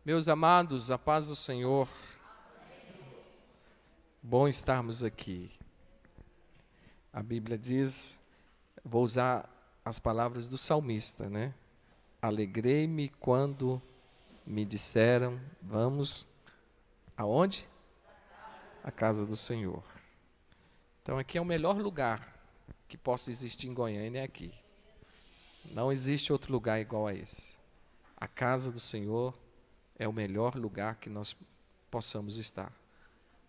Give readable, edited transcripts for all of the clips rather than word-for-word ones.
Meus amados, a paz do Senhor. Bom estarmos aqui. A Bíblia diz, vou usar as palavras do salmista, né? Alegrei-me quando me disseram, vamos aonde? A casa do Senhor. Então aqui é o melhor lugar que possa existir em Goiânia, é aqui. Não existe outro lugar igual a esse. A casa do Senhor é o melhor lugar que nós possamos estar.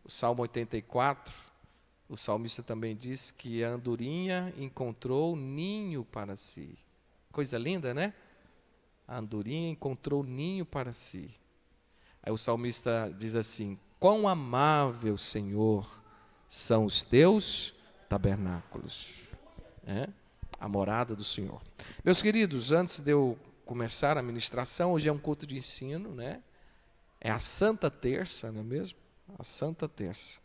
O Salmo 84, o salmista também diz que a andorinha encontrou ninho para si. Coisa linda, né? A andorinha encontrou ninho para si. Aí o salmista diz assim, quão amável, Senhor, são os teus tabernáculos. A morada do Senhor. Meus queridos, antes de eu começar a ministração, hoje é um culto de ensino, né? É a Santa Terça, não é mesmo? A Santa Terça.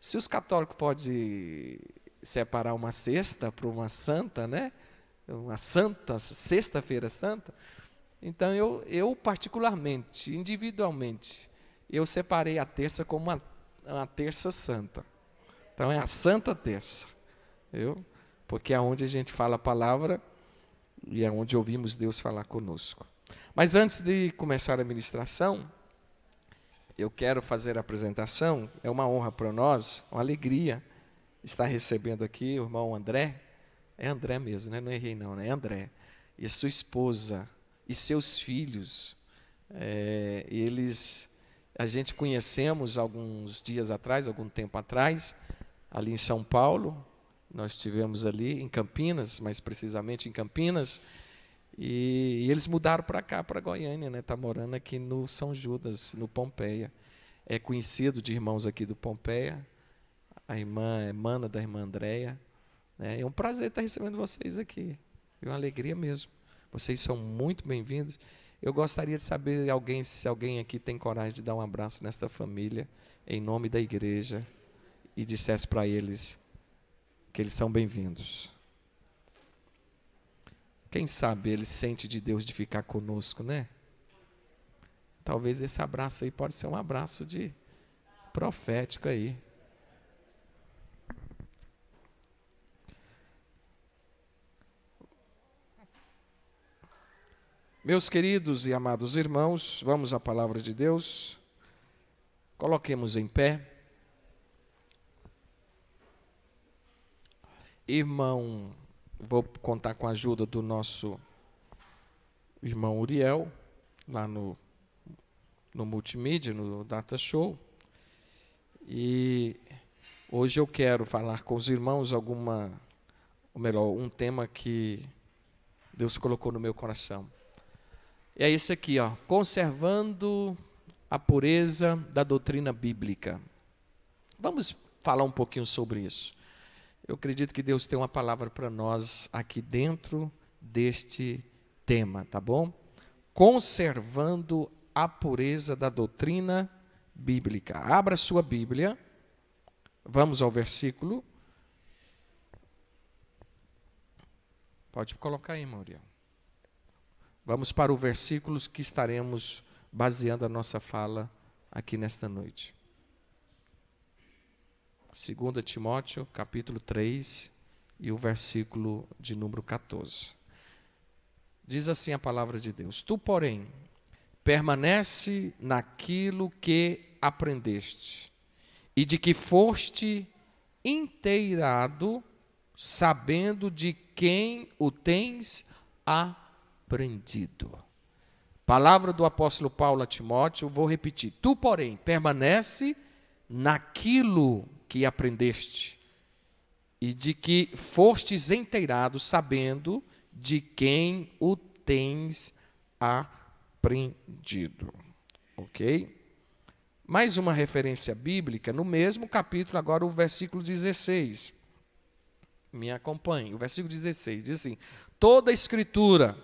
Se os católicos podem separar uma sexta para uma santa, né? Uma santa, sexta-feira santa, então eu particularmente, individualmente, eu separei a terça como uma terça santa. Então é a Santa Terça. Porque é onde a gente fala a palavra e é onde ouvimos Deus falar conosco. Mas antes de começar a ministração, eu quero fazer a apresentação. É uma honra para nós, uma alegria estar recebendo aqui o irmão André. É André mesmo, né? Não errei não, né? É André. E sua esposa e seus filhos. A gente conhecemos alguns dias atrás, algum tempo atrás, ali em São Paulo. Nós estivemos ali em Campinas, mais precisamente em Campinas, e eles mudaram para cá, para Goiânia, né? Está morando aqui no São Judas, no Pompeia. É conhecido de irmãos aqui do Pompeia, a irmã é mana da irmã Andréia. É um prazer estar recebendo vocês aqui, é uma alegria mesmo. Vocês são muito bem-vindos. Eu gostaria de saber se alguém aqui tem coragem de dar um abraço nesta família, em nome da igreja, e dissesse para eles que eles são bem-vindos. Quem sabe ele sente de Deus de ficar conosco, né? Talvez esse abraço aí pode ser um abraço de profético aí. Meus queridos e amados irmãos, vamos à palavra de Deus. Coloquemos em pé. Irmão, vou contar com a ajuda do nosso irmão Uriel, lá no multimídia, no Data Show. E hoje eu quero falar com os irmãos um tema que Deus colocou no meu coração. E é esse aqui, ó, conservando a pureza da doutrina bíblica. Vamos falar um pouquinho sobre isso. Eu acredito que Deus tem uma palavra para nós aqui dentro deste tema, tá bom? Conservando a pureza da doutrina bíblica. Abra sua Bíblia, vamos ao versículo. Pode colocar aí, Mauriel. Vamos para o versículo que estaremos baseando a nossa fala aqui nesta noite. 2 Timóteo, capítulo 3, e o versículo de número 14. Diz assim a palavra de Deus: Tu, porém, permanece naquilo que aprendeste, e de que foste inteirado, sabendo de quem o tens aprendido. Palavra do apóstolo Paulo a Timóteo, vou repetir. Tu, porém, permanece naquilo que aprendeste, e de que fostes inteirado, sabendo de quem o tens aprendido. Ok? Mais uma referência bíblica, no mesmo capítulo, agora o versículo 16. Me acompanhe, o versículo 16 diz assim: toda a escritura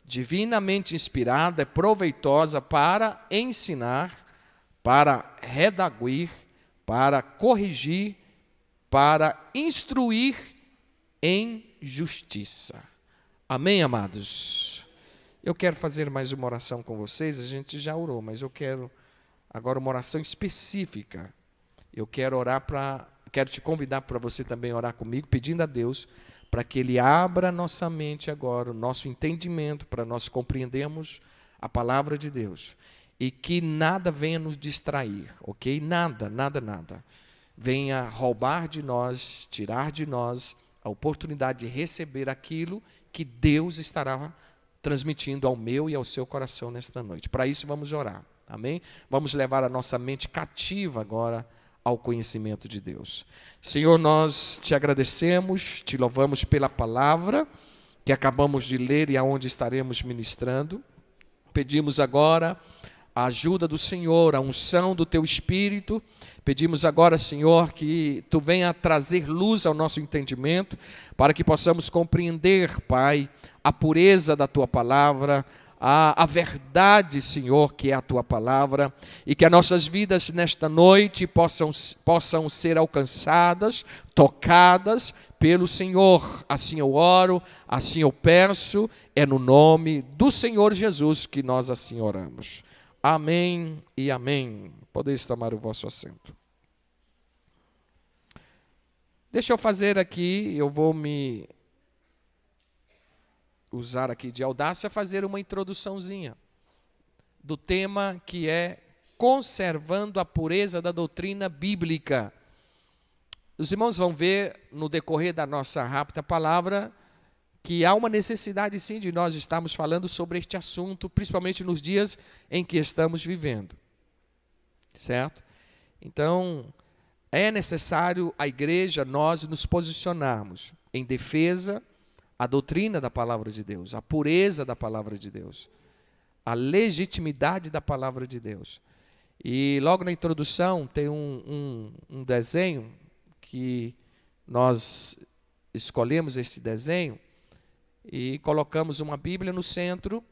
divinamente inspirada é proveitosa para ensinar, para redaguir, para corrigir, para instruir em justiça. Amém, amados? Eu quero fazer mais uma oração com vocês, a gente já orou, mas eu quero agora uma oração específica. Eu quero quero te convidar para você também orar comigo, pedindo a Deus para que Ele abra nossa mente agora, o nosso entendimento, para nós compreendermos a palavra de Deus. E que nada venha nos distrair, ok? Nada, nada, nada. Venha roubar de nós, tirar de nós a oportunidade de receber aquilo que Deus estará transmitindo ao meu e ao seu coração nesta noite. Para isso vamos orar, amém? Vamos levar a nossa mente cativa agora ao conhecimento de Deus. Senhor, nós te agradecemos, te louvamos pela palavra que acabamos de ler e aonde estaremos ministrando. Pedimos agora a ajuda do Senhor, a unção do Teu Espírito. Pedimos agora, Senhor, que Tu venha trazer luz ao nosso entendimento, para que possamos compreender, Pai, a pureza da Tua palavra, a verdade, Senhor, que é a Tua palavra, e que as nossas vidas nesta noite possam ser alcançadas, tocadas pelo Senhor. Assim eu oro, assim eu peço, é no nome do Senhor Jesus que nós assim oramos. Amém e amém. Podeis tomar o vosso assento. Deixa eu fazer aqui, eu vou me usar aqui de audácia, fazer uma introduçãozinha do tema que é conservando a pureza da doutrina bíblica. Os irmãos vão ver no decorrer da nossa rápida palavra que há uma necessidade sim de nós estarmos falando sobre este assunto, principalmente nos dias em que estamos vivendo. Certo? Então, é necessário a igreja, nós nos posicionarmos em defesa à doutrina da palavra de Deus, a pureza da palavra de Deus, a legitimidade da palavra de Deus. E logo na introdução tem um desenho que nós escolhemos esse desenho e colocamos uma Bíblia no centro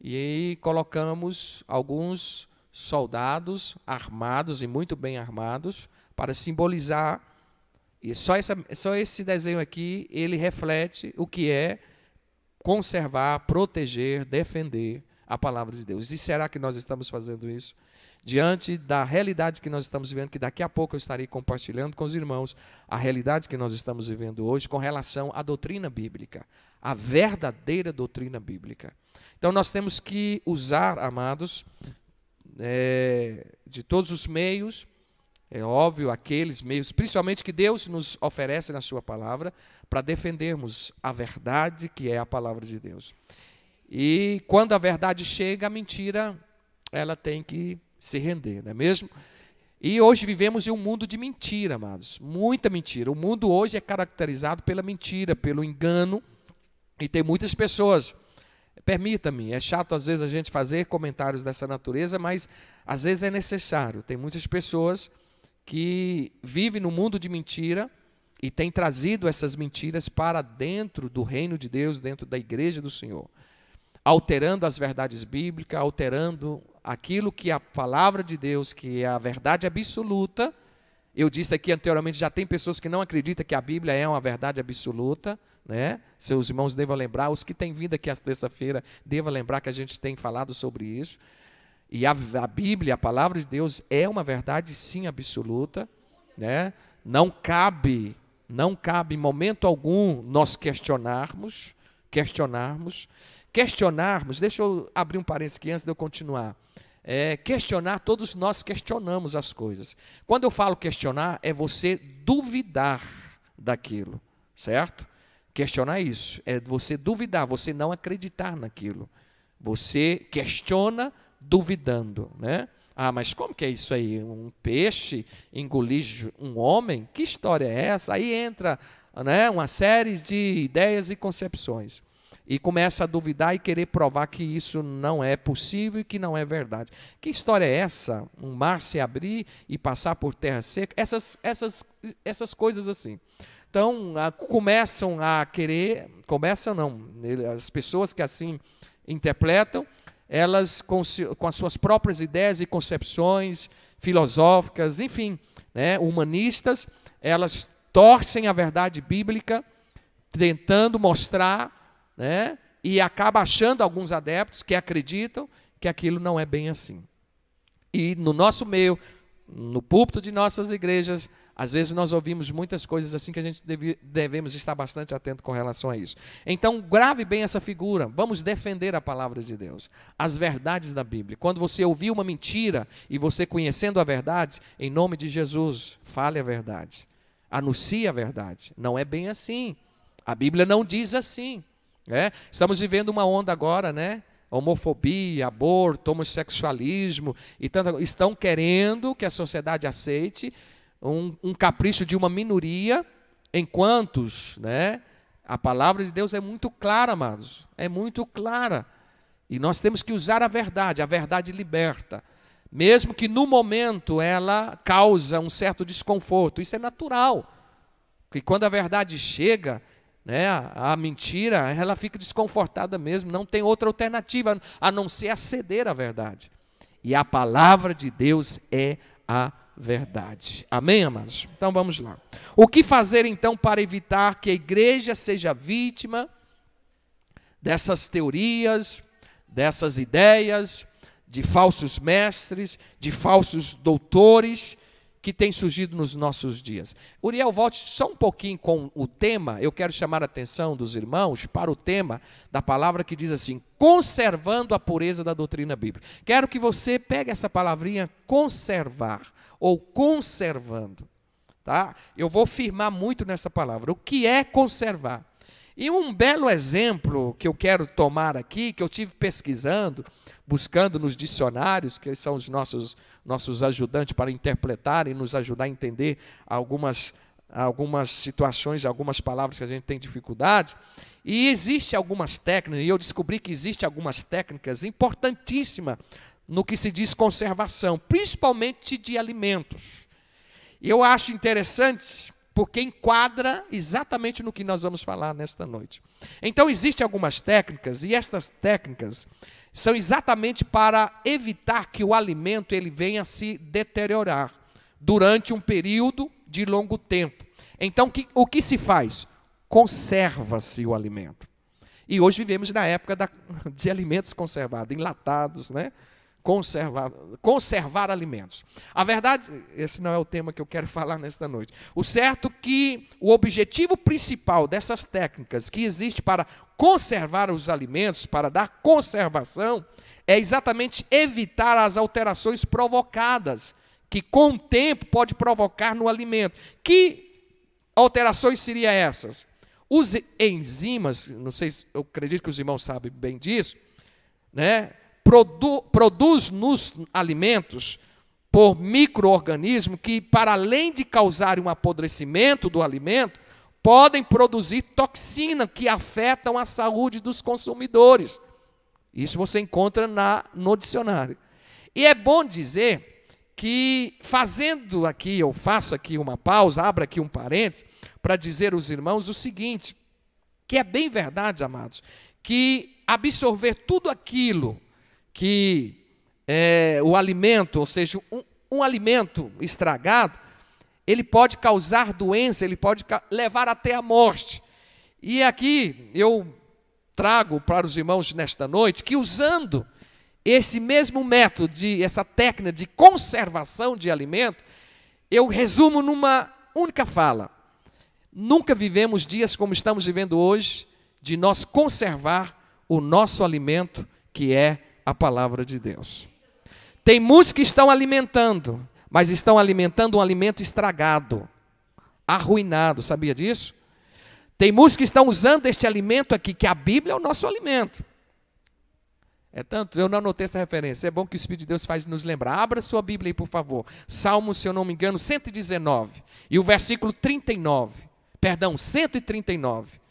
e aí colocamos alguns soldados armados e muito bem armados para simbolizar, e só esse desenho aqui, ele reflete o que é conservar, proteger, defender a palavra de Deus. E será que nós estamos fazendo isso? Diante da realidade que nós estamos vivendo, que daqui a pouco eu estarei compartilhando com os irmãos, a realidade que nós estamos vivendo hoje com relação à doutrina bíblica, a verdadeira doutrina bíblica. Então nós temos que usar, amados, de todos os meios, é óbvio, aqueles meios, principalmente que Deus nos oferece na sua palavra, para defendermos a verdade que é a palavra de Deus. E quando a verdade chega, a mentira, ela tem que se render, não é mesmo? E hoje vivemos em um mundo de mentira, amados, muita mentira. O mundo hoje é caracterizado pela mentira, pelo engano, e tem muitas pessoas, permita-me, é chato às vezes a gente fazer comentários dessa natureza, mas às vezes é necessário. Tem muitas pessoas que vivem no mundo de mentira e têm trazido essas mentiras para dentro do reino de Deus, dentro da igreja do Senhor, alterando as verdades bíblicas, alterando aquilo que a palavra de Deus, que é a verdade absoluta. Eu disse aqui anteriormente, já tem pessoas que não acreditam que a Bíblia é uma verdade absoluta, né? Seus irmãos devam lembrar, os que têm vindo aqui às terça-feira, devam lembrar que a gente tem falado sobre isso. E a Bíblia, a palavra de Deus, é uma verdade sim absoluta, né? Não cabe em momento algum nós questionarmos, deixa eu abrir um parênteses aqui antes de eu continuar. Questionar, todos nós questionamos as coisas. Quando eu falo questionar, é você duvidar daquilo, certo? Questionar isso, é você duvidar, você não acreditar naquilo. Você questiona duvidando, né? Ah, mas como que é isso aí? Um peixe engolir um homem? Que história é essa? Aí entra, né, uma série de ideias e concepções. E começa a duvidar e querer provar que isso não é possível e que não é verdade. Que história é essa? Um mar se abrir e passar por terra seca? Essas coisas assim. Então, começam a querer, as pessoas que assim interpretam, elas com as suas próprias ideias e concepções filosóficas, enfim, né, humanistas, elas torcem a verdade bíblica, tentando mostrar, né, e acaba achando alguns adeptos que acreditam que aquilo não é bem assim. E no nosso meio, no púlpito de nossas igrejas, às vezes nós ouvimos muitas coisas assim que a gente devemos estar bastante atento com relação a isso. Então, grave bem essa figura. Vamos defender a palavra de Deus, as verdades da Bíblia. Quando você ouvir uma mentira e você conhecendo a verdade, em nome de Jesus, fale a verdade. Anuncie a verdade. Não é bem assim. A Bíblia não diz assim. Estamos vivendo uma onda agora, né? Homofobia, aborto, homossexualismo, e estão querendo que a sociedade aceite um capricho de uma minoria, enquanto, né, a palavra de Deus é muito clara, amados, é muito clara, e nós temos que usar a verdade liberta, mesmo que no momento ela causa um certo desconforto, isso é natural, porque quando a verdade chega, né, a mentira, ela fica desconfortada mesmo, não tem outra alternativa a não ser aceder à verdade, e a palavra de Deus é a verdade. Amém, amados? Então vamos lá. O que fazer então para evitar que a igreja seja vítima dessas teorias, dessas ideias, de falsos mestres, de falsos doutores que têm surgido nos nossos dias? Uriel, volte só um pouquinho com o tema. Eu quero chamar a atenção dos irmãos para o tema da palavra que diz assim: conservando a pureza da doutrina bíblica. Quero que você pegue essa palavrinha conservar, ou conservando, tá? Eu vou firmar muito nessa palavra. O que é conservar? E um belo exemplo que eu quero tomar aqui, que eu tive pesquisando, buscando nos dicionários, que são os nossos ajudantes para interpretar e nos ajudar a entender algumas situações, algumas palavras que a gente tem dificuldade. E existe algumas técnicas, e eu descobri que existe algumas técnicas importantíssimas no que se diz conservação, principalmente de alimentos. E eu acho interessante porque enquadra exatamente no que nós vamos falar nesta noite. Então, existem algumas técnicas, e estas técnicas são exatamente para evitar que o alimento ele venha a se deteriorar durante um período de longo tempo. Então, o que se faz? Conserva-se o alimento. E hoje vivemos na época de alimentos conservados, enlatados, né? Conservar alimentos. A verdade, esse não é o tema que eu quero falar nesta noite. O certo é que o objetivo principal dessas técnicas que existe para conservar os alimentos, para dar conservação, é exatamente evitar as alterações provocadas, que com o tempo pode provocar no alimento. Que alterações seriam essas? Os enzimas, não sei, eu acredito que os irmãos sabem bem disso, né? Produz nos alimentos por micro-organismos que, para além de causarem um apodrecimento do alimento, podem produzir toxina que afetam a saúde dos consumidores. Isso você encontra no dicionário. E é bom dizer que, eu faço aqui uma pausa, abro aqui um parênteses, para dizer aos irmãos o seguinte, que é bem verdade, amados, que absorver tudo aquilo que o alimento, ou seja, um alimento estragado, ele pode causar doença, ele pode levar até a morte. E aqui eu trago para os irmãos nesta noite que, usando esse mesmo método, essa técnica de conservação de alimento, eu resumo numa única fala: nunca vivemos dias como estamos vivendo hoje, de nós conservar o nosso alimento, que é a palavra de Deus. Tem muitos que estão alimentando, mas estão alimentando um alimento estragado, arruinado, sabia disso? Tem muitos que estão usando este alimento aqui, que a Bíblia é o nosso alimento. É tanto, eu não anotei essa referência, é bom que o Espírito de Deus faz nos lembrar. Abra sua Bíblia aí, por favor. Salmo, se eu não me engano, 119, e o versículo 39, perdão, 139.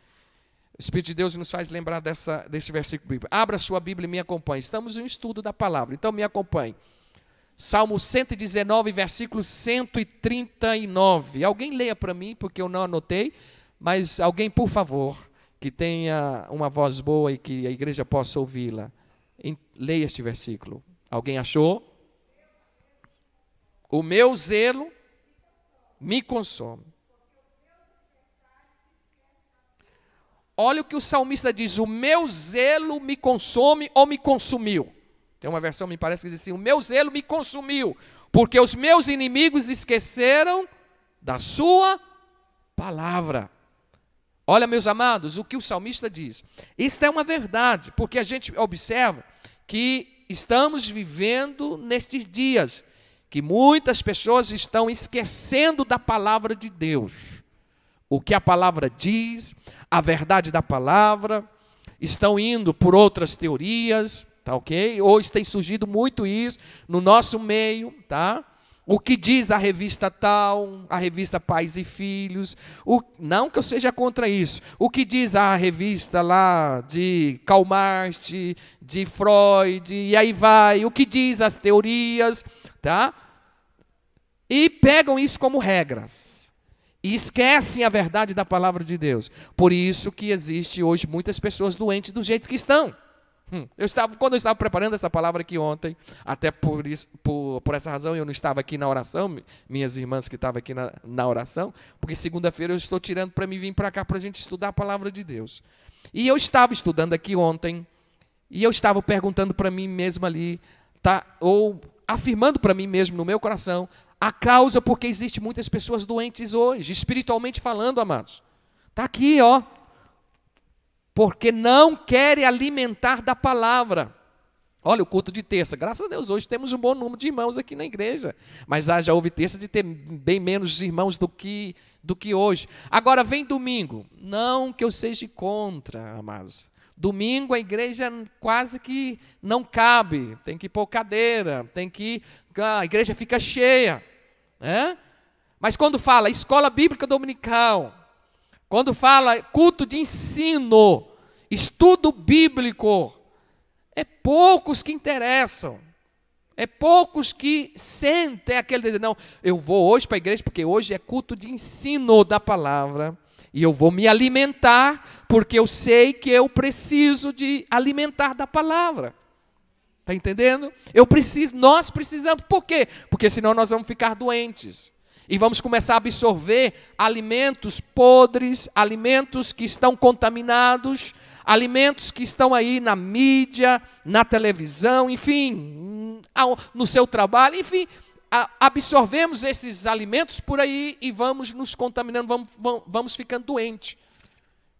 O Espírito de Deus nos faz lembrar desse versículo bíblico. Abra sua Bíblia e me acompanhe. Estamos em um estudo da palavra, então me acompanhe. Salmo 119, versículo 139. Alguém leia para mim, porque eu não anotei, mas alguém, por favor, que tenha uma voz boa e que a igreja possa ouvi-la, leia este versículo. Alguém achou? O meu zelo me consome. Olha o que o salmista diz: o meu zelo me consome ou me consumiu. Tem uma versão, me parece, que diz assim: o meu zelo me consumiu, porque os meus inimigos esqueceram da sua palavra. Olha, meus amados, o que o salmista diz. Isso é uma verdade, porque a gente observa que estamos vivendo nestes dias, que muitas pessoas estão esquecendo da palavra de Deus. O que a palavra diz, a verdade da palavra, estão indo por outras teorias, tá ok? Hoje tem surgido muito isso no nosso meio, tá? O que diz a revista tal, a revista Pais e Filhos, não que eu seja contra isso, o que diz a revista lá de Karl Marx, de Freud, e aí vai, o que diz as teorias, tá? E pegam isso como regras, e esquecem a verdade da palavra de Deus. Por isso que existe hoje muitas pessoas doentes do jeito que estão. Quando eu estava preparando essa palavra aqui ontem, até por essa razão eu não estava aqui na oração, minhas irmãs que estavam aqui na oração, porque segunda-feira eu estou tirando para mim vir para cá para a gente estudar a palavra de Deus. E eu estava estudando aqui ontem, e eu estava perguntando para mim mesmo ali, tá, ou afirmando para mim mesmo no meu coração, a causa porque existem muitas pessoas doentes hoje, espiritualmente falando, amados. Está aqui, ó. Porque não querem alimentar da palavra. Olha o culto de terça. Graças a Deus, hoje temos um bom número de irmãos aqui na igreja. Mas já houve terça de ter bem menos irmãos do que hoje. Agora vem domingo. Não que eu seja contra, amados. Domingo a igreja quase que não cabe. Tem que pôr cadeira. A igreja fica cheia. Né? Mas quando fala escola bíblica dominical, quando fala culto de ensino, estudo bíblico, é poucos que interessam. É poucos que sentem aquele desejo. Não, eu vou hoje para a igreja porque hoje é culto de ensino da palavra. E eu vou me alimentar porque eu sei que eu preciso de alimentar da palavra. Está entendendo? Nós precisamos. Por quê? Porque senão nós vamos ficar doentes. E vamos começar a absorver alimentos podres, alimentos que estão contaminados, alimentos que estão aí na mídia, na televisão, enfim, no seu trabalho, enfim, absorvemos esses alimentos por aí e vamos nos contaminando, vamos ficando doentes.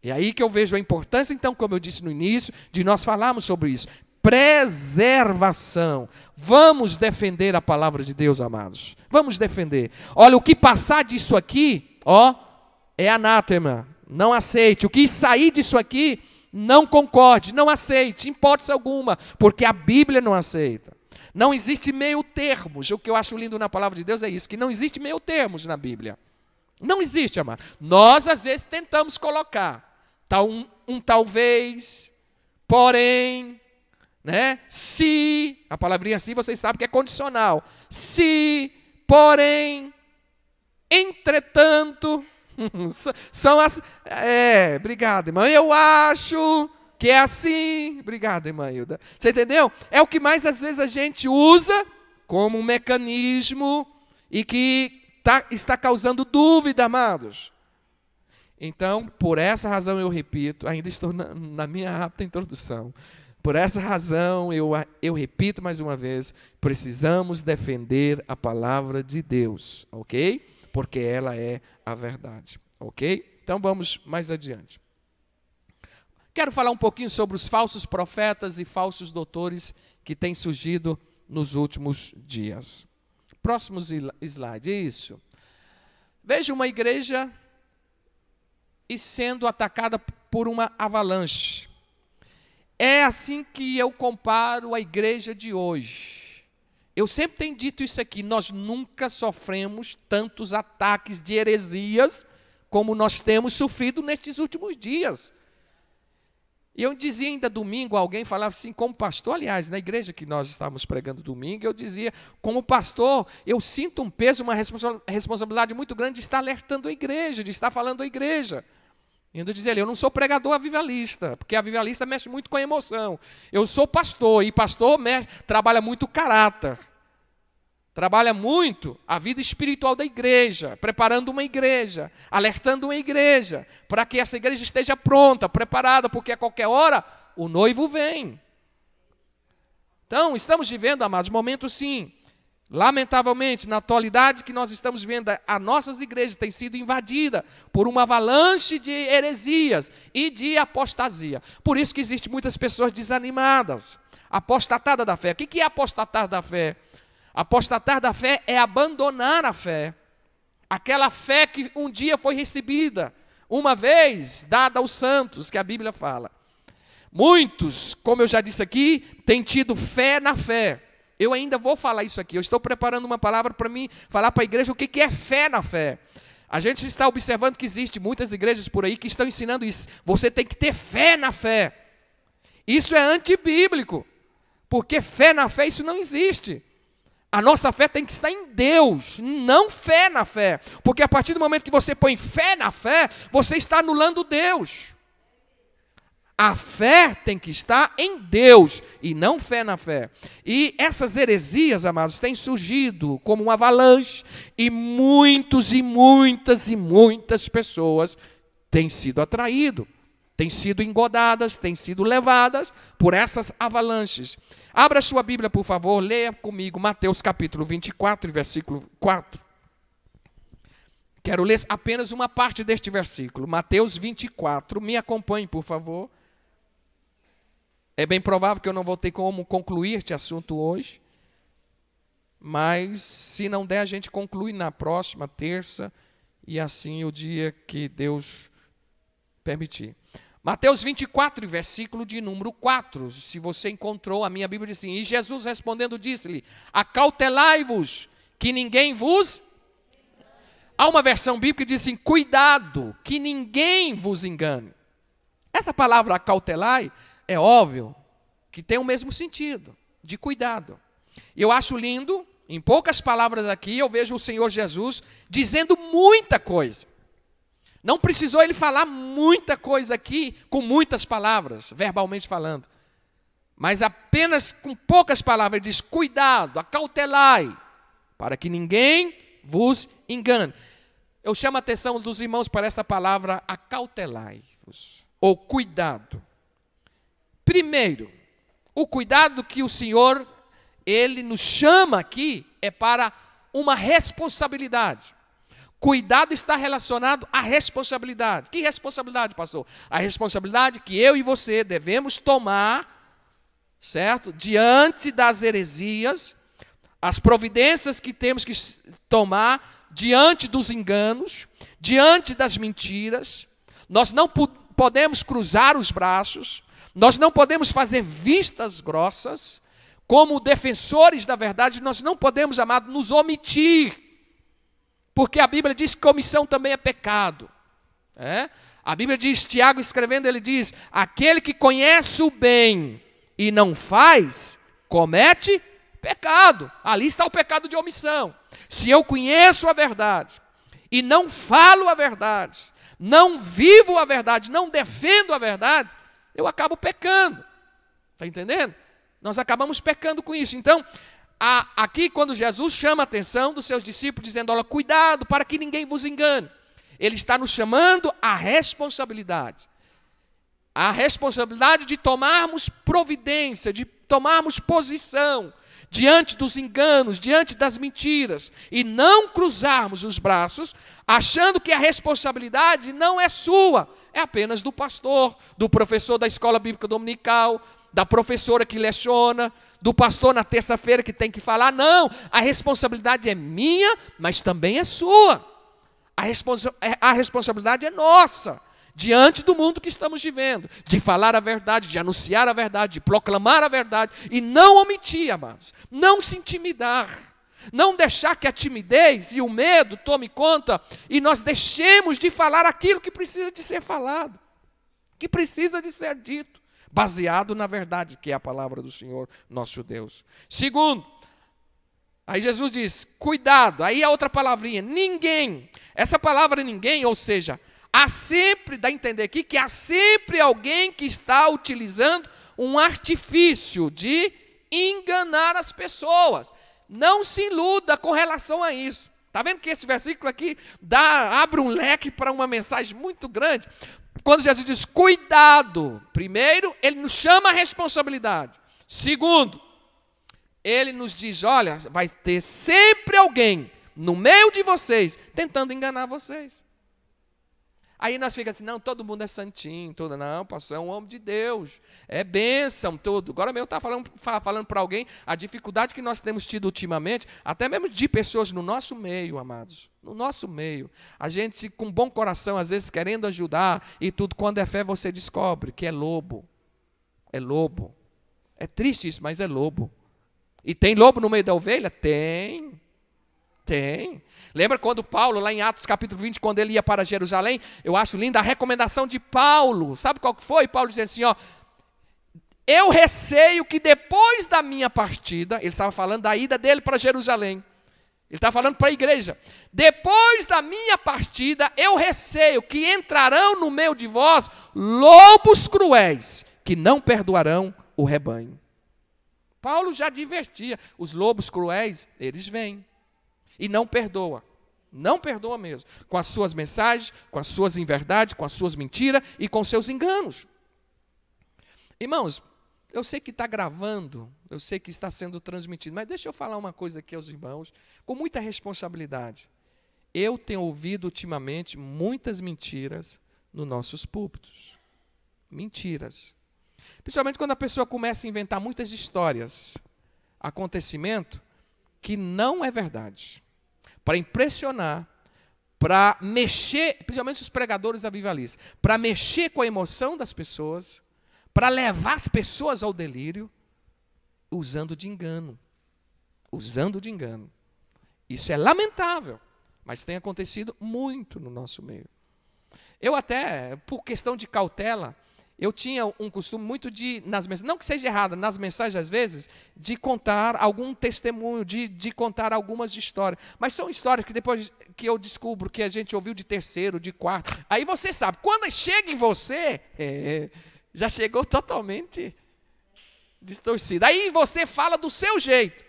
É aí que eu vejo a importância, então, como eu disse no início, de nós falarmos sobre isso. Preservação. Vamos defender a palavra de Deus, amados. Vamos defender. Olha, o que passar disso aqui, ó, é anátema. Não aceite. O que sair disso aqui, não concorde, não aceite, em hipótese alguma, porque a Bíblia não aceita. Não existe meio termos. O que eu acho lindo na palavra de Deus é isso, que não existe meio termos na Bíblia. Não existe, amado. Nós, às vezes, tentamos colocar um talvez, porém, né? Se, a palavrinha se, vocês sabem que é condicional. Se, porém, entretanto, são as... obrigado, irmã. Eu acho que é assim. Obrigado, irmã Hilda. Você entendeu? É o que mais, às vezes, a gente usa como um mecanismo e que está causando dúvida, amados. Então, por essa razão, eu repito, ainda estou na minha rápida introdução. Por essa razão, eu repito mais uma vez, precisamos defender a palavra de Deus, ok? Porque ela é a verdade, ok? Então, vamos mais adiante. Quero falar um pouquinho sobre os falsos profetas e falsos doutores que têm surgido nos últimos dias. Próximo slide, isso. Veja uma igreja e sendo atacada por uma avalanche. É assim que eu comparo a igreja de hoje. Eu sempre tenho dito isso aqui, nós nunca sofremos tantos ataques de heresias como nós temos sofrido nestes últimos dias. E eu dizia ainda domingo, alguém falava assim, como pastor, aliás, na igreja que nós estávamos pregando domingo, eu dizia, como pastor, eu sinto um peso, uma responsabilidade muito grande de estar alertando a igreja, de estar falando à igreja. E eu dizia, eu não sou pregador avivalista, porque avivalista mexe muito com a emoção. Eu sou pastor, e pastor trabalha muito o caráter. trabalha muito a vida espiritual da igreja, preparando uma igreja, alertando uma igreja, para que essa igreja esteja pronta, preparada, porque a qualquer hora o noivo vem. Então, estamos vivendo, amados, momentos sim, lamentavelmente, na atualidade que nós estamos vivendo, as nossas igrejas têm sido invadidas por uma avalanche de heresias e de apostasia. Por isso que existem muitas pessoas desanimadas, apostatadas da fé. O que é apostatar da fé? Apostatar da fé é abandonar a fé. Aquela fé que um dia foi recebida, uma vez dada aos santos, que a Bíblia fala. Muitos, como eu já disse aqui, têm tido fé na fé. Eu ainda vou falar isso aqui. Eu estou preparando uma palavra para mim falar para a igreja o que é fé na fé. A gente está observando que existem muitas igrejas por aí que estão ensinando isso. Você tem que ter fé na fé. Isso é antibíblico. Porque fé na fé, isso não existe. A nossa fé tem que estar em Deus, não fé na fé. Porque a partir do momento que você põe fé na fé, você está anulando Deus. A fé tem que estar em Deus e não fé na fé. E essas heresias, amados, têm surgido como uma avalanche. E muitas pessoas têm sido atraídas, têm sido engodadas, têm sido levadas por essas avalanches. Abra sua Bíblia, por favor, leia comigo Mateus capítulo 24, versículo 4. Quero ler apenas uma parte deste versículo. Mateus 24, me acompanhe, por favor. É bem provável que eu não vou ter como concluir este assunto hoje, mas se não der, a gente conclui na próxima terça, e assim o dia que Deus permitir. Mateus 24, versículo de número 4, se você encontrou, a minha Bíblia diz assim: e Jesus respondendo disse-lhe, acautelai-vos, que ninguém vos... Há uma versão bíblica que diz assim, cuidado, que ninguém vos engane. Essa palavra acautelai, é óbvio que tem o mesmo sentido, de cuidado. Eu acho lindo, em poucas palavras aqui, eu vejo o Senhor Jesus dizendo muita coisa. Não precisou ele falar muita coisa aqui, com muitas palavras, verbalmente falando. Mas apenas com poucas palavras, ele diz, cuidado, acautelai, para que ninguém vos engane. Eu chamo a atenção dos irmãos para essa palavra, acautelai-vos, ou cuidado. Primeiro, o cuidado que o Senhor, Ele nos chama aqui, é para uma responsabilidade. Cuidado está relacionado à responsabilidade. Que responsabilidade, pastor? A responsabilidade que eu e você devemos tomar, certo? Diante das heresias, as providências que temos que tomar, diante dos enganos, diante das mentiras. Nós não podemos cruzar os braços, nós não podemos fazer vistas grossas, como defensores da verdade, nós não podemos, amado, nos omitir, porque a Bíblia diz que omissão também é pecado. A Bíblia diz, Tiago escrevendo, ele diz, aquele que conhece o bem e não faz, comete pecado. Ali está o pecado de omissão. Se eu conheço a verdade e não falo a verdade, não vivo a verdade, não defendo a verdade, eu acabo pecando. Está entendendo? Nós acabamos pecando com isso. Então, aqui quando Jesus chama a atenção dos seus discípulos, dizendo, olha, cuidado para que ninguém vos engane. Ele está nos chamando à responsabilidade. A responsabilidade de tomarmos providência, de tomarmos posição diante dos enganos, diante das mentiras, e não cruzarmos os braços, achando que a responsabilidade não é sua, é apenas do pastor, do professor da escola bíblica dominical, da professora que leciona, do pastor na terça-feira que tem que falar. Não, a responsabilidade é minha, mas também é sua. A responsabilidade é nossa, diante do mundo que estamos vivendo, de falar a verdade, de anunciar a verdade, de proclamar a verdade, e não omitir, amados, não se intimidar, não deixar que a timidez e o medo tome conta, e nós deixemos de falar aquilo que precisa de ser falado, que precisa de ser dito, baseado na verdade, que é a palavra do Senhor, nosso Deus. Segundo, aí Jesus diz, cuidado, aí a outra palavrinha, ninguém, essa palavra ninguém, ou seja, há sempre, dá a entender aqui, que há sempre alguém que está utilizando um artifício de enganar as pessoas. Não se iluda com relação a isso. Está vendo que esse versículo aqui abre um leque para uma mensagem muito grande? Quando Jesus diz cuidado, primeiro, ele nos chama a responsabilidade. Segundo, ele nos diz, olha, vai ter sempre alguém no meio de vocês tentando enganar vocês. Aí nós ficamos assim, não, todo mundo é santinho, não, pastor, é um homem de Deus, é bênção, tudo. Agora mesmo eu estava falando para alguém a dificuldade que nós temos tido ultimamente, até mesmo de pessoas no nosso meio, amados, no nosso meio. A gente com bom coração, às vezes querendo ajudar e tudo, quando é fé você descobre que é lobo. É lobo. É triste isso, mas é lobo. E tem lobo no meio da ovelha? Tem. Lembra quando Paulo, lá em Atos capítulo 20, quando ele ia para Jerusalém, eu acho linda a recomendação de Paulo. Sabe qual que foi? Paulo dizendo assim, ó, eu receio que depois da minha partida, ele estava falando da ida dele para Jerusalém, ele estava falando para a igreja, depois da minha partida, eu receio que entrarão no meio de vós lobos cruéis, que não perdoarão o rebanho. Paulo já advertia, os lobos cruéis, eles vêm. E não perdoa mesmo, com as suas mensagens, com as suas inverdades, com as suas mentiras e com seus enganos. Irmãos, eu sei que está gravando, eu sei que está sendo transmitido, mas deixa eu falar uma coisa aqui aos irmãos, com muita responsabilidade. Eu tenho ouvido ultimamente muitas mentiras nos nossos púlpitos. Mentiras. Principalmente quando a pessoa começa a inventar muitas histórias, acontecimento que não é verdade. Para impressionar, para mexer, principalmente os pregadores avivalistas, para mexer com a emoção das pessoas, para levar as pessoas ao delírio, usando de engano. Isso é lamentável, mas tem acontecido muito no nosso meio. Eu até, por questão de cautela, eu tinha um costume muito de, não que seja errado, nas mensagens às vezes, de contar algum testemunho, de contar algumas histórias. Mas são histórias que depois que eu descubro que a gente ouviu de terceiro, de quarto. Aí você sabe, quando chega em você, já chegou totalmente distorcido. Aí você fala do seu jeito.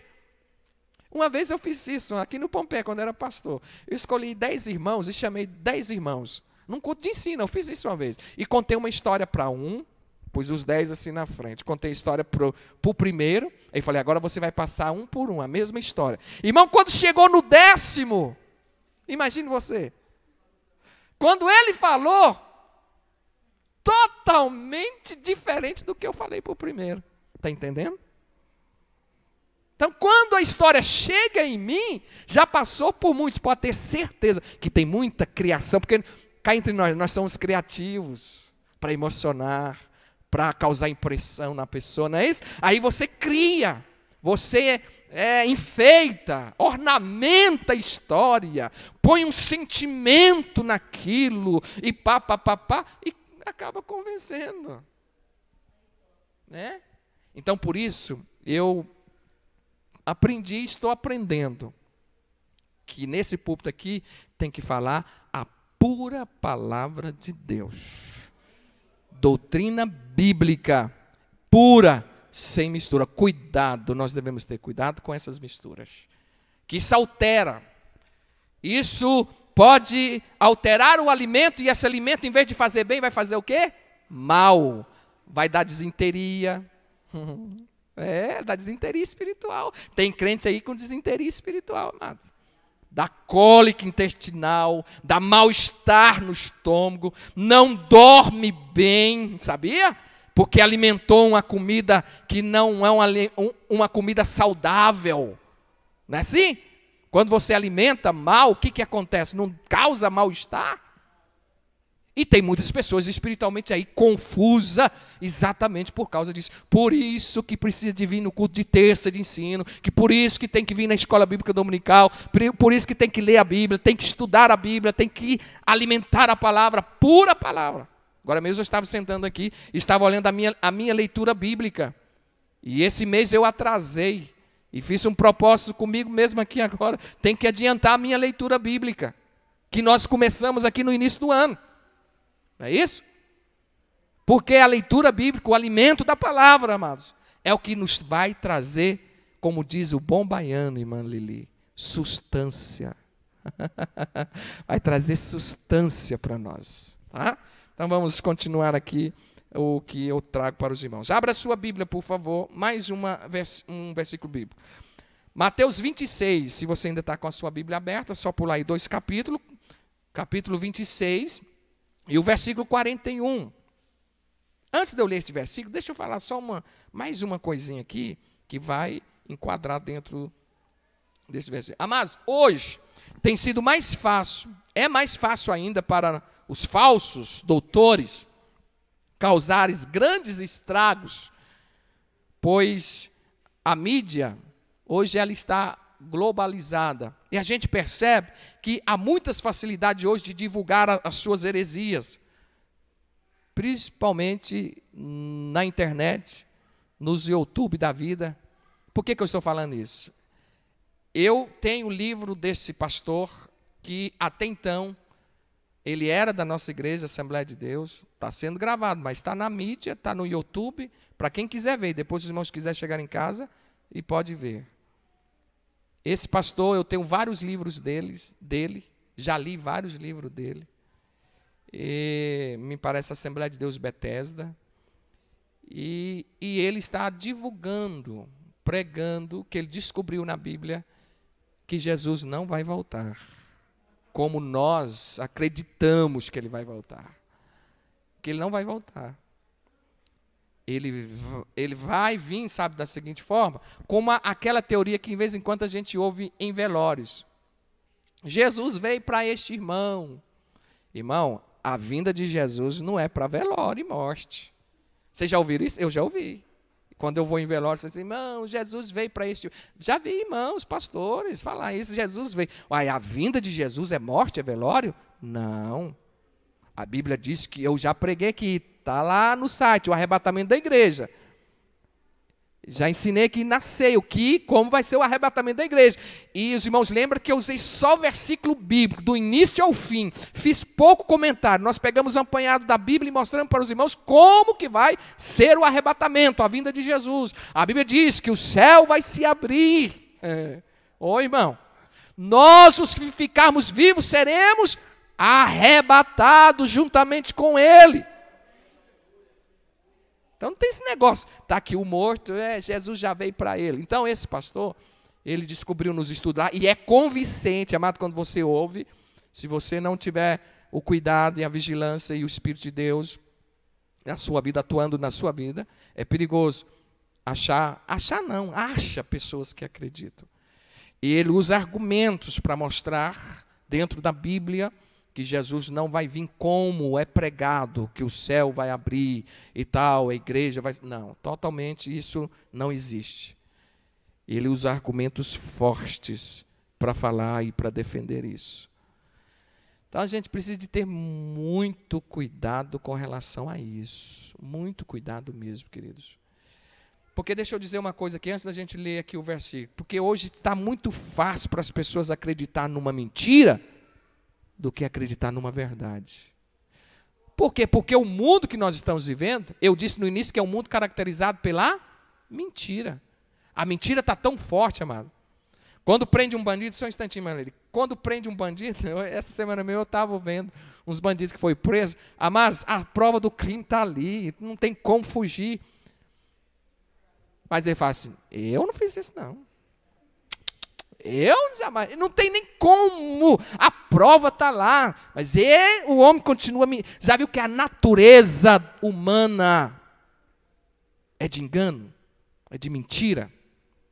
Uma vez eu fiz isso, aqui no Pompeia, quando eu era pastor. Eu escolhi 10 irmãos e chamei 10 irmãos. Num culto de ensino, eu fiz isso uma vez. E contei uma história para um, pus os 10 assim na frente. Contei a história para o primeiro, aí falei, agora você vai passar um por um, a mesma história. Irmão, quando chegou no 10º, imagine você, quando ele falou, totalmente diferente do que eu falei para o primeiro. Está entendendo? Então, quando a história chega em mim, já passou por muitos, pode ter certeza que tem muita criação, porque cá entre nós somos criativos para emocionar, para causar impressão na pessoa, não é isso? Aí você cria, você enfeita, ornamenta a história, põe um sentimento naquilo, e e acaba convencendo. Né? Então, por isso, eu aprendi e estou aprendendo que nesse púlpito aqui tem que falar a pura palavra de Deus. Doutrina bíblica, pura, sem mistura. Cuidado, nós devemos ter cuidado com essas misturas. Que isso altera. Isso pode alterar o alimento, e esse alimento, em vez de fazer bem, vai fazer o quê? Mal. Vai dar disenteria. Dá disenteria espiritual. Tem crente aí com disenteria espiritual, amado. Dá cólica intestinal, dá mal-estar no estômago, não dorme bem, sabia? Porque alimentou uma comida que não é uma comida saudável. Não é assim? Quando você alimenta mal, o que acontece? Não causa mal-estar? E tem muitas pessoas espiritualmente aí confusas exatamente por causa disso. Por isso que precisa de vir no culto de terça de ensino, que por isso que tem que vir na escola bíblica dominical, por isso que tem que ler a Bíblia, tem que estudar a Bíblia, tem que alimentar a palavra, pura palavra. Agora mesmo eu estava sentando aqui, estava olhando a minha leitura bíblica. E esse mês eu atrasei e fiz um propósito comigo mesmo aqui agora. Tem que adiantar a minha leitura bíblica, que nós começamos aqui no início do ano. Não é isso? Porque a leitura bíblica, o alimento da palavra, amados, é o que nos vai trazer como diz o bom baiano, irmã Lili, sustância. Vai trazer sustância para nós. Tá? Então vamos continuar aqui o que eu trago para os irmãos. Abra a sua Bíblia, por favor, mais um versículo bíblico. Mateus 26, se você ainda está com a sua Bíblia aberta, só pular aí 2 capítulos, capítulo 26 e o versículo 41. Antes de eu ler este versículo, deixa eu falar só mais uma coisinha aqui, que vai enquadrar dentro desse versículo. Amados, hoje tem sido mais fácil, é mais fácil ainda para os falsos doutores causarem grandes estragos, pois a mídia, hoje ela está globalizada, e a gente percebe que há muitas facilidades hoje de divulgar as suas heresias, principalmente na internet, nos YouTube da vida. Por que eu estou falando isso? Eu tenho o livro desse pastor, que até então, ele era da nossa igreja, Assembleia de Deus, está sendo gravado, mas está na mídia, está no YouTube, para quem quiser ver, depois os irmãos quiserem chegar em casa, e pode ver. Esse pastor, eu tenho vários livros dele, já li vários livros dele, e me parece Assembleia de Deus Bethesda, e ele está divulgando, pregando, que ele descobriu na Bíblia, que Jesus não vai voltar, como nós acreditamos que ele vai voltar, que ele não vai voltar. Ele vai vir, sabe, da seguinte forma, como aquela teoria que, em vez em quando, a gente ouve em velórios. Jesus veio para este irmão. Irmão, a vinda de Jesus não é para velório e morte. Vocês já ouviram isso? Eu já ouvi. Quando eu vou em velório, eu falo assim, irmão, Jesus veio para este... Já vi irmãos, pastores, falar isso, Jesus veio. Uai, a vinda de Jesus é morte, é velório? Não. A Bíblia diz que eu já preguei aqui, está lá no site, o arrebatamento da igreja. Já ensinei aqui na ceia, como vai ser o arrebatamento da igreja. E os irmãos lembram que eu usei só o versículo bíblico, do início ao fim. Fiz pouco comentário. Nós pegamos um apanhado da Bíblia e mostramos para os irmãos como que vai ser o arrebatamento, a vinda de Jesus. A Bíblia diz que o céu vai se abrir. Ô irmão, nós os que ficarmos vivos seremos arrebatados juntamente com Ele. Então não tem esse negócio, está aqui o morto, Jesus já veio para ele. Então esse pastor, ele descobriu nos estudos lá, e é convincente, amado, quando você ouve, se você não tiver o cuidado e a vigilância e o Espírito de Deus na sua vida, atuando na sua vida, é perigoso acha pessoas que acreditam. E ele usa argumentos para mostrar, dentro da Bíblia, que Jesus não vai vir como é pregado, que o céu vai abrir e tal, a igreja vai... Não, totalmente isso não existe. Ele usa argumentos fortes para falar e para defender isso. Então a gente precisa de ter muito cuidado com relação a isso. Muito cuidado mesmo, queridos. Porque deixa eu dizer uma coisa aqui, antes da gente ler aqui o versículo. Porque hoje está muito fácil para as pessoas acreditar numa mentira do que acreditar numa verdade. Por quê? Porque o mundo que nós estamos vivendo, eu disse no início que é um mundo caracterizado pela mentira. A mentira está tão forte, amado. Quando prende um bandido, só um instantinho, Manuel. Quando prende um bandido, essa semana mesmo eu estava vendo uns bandidos que foram presos. Amados, a prova do crime está ali, não tem como fugir. Mas ele fala assim, eu não fiz isso não. Eu jamais, não tem nem como, a prova está lá, mas o homem continua, já viu que a natureza humana é de engano, é de mentira?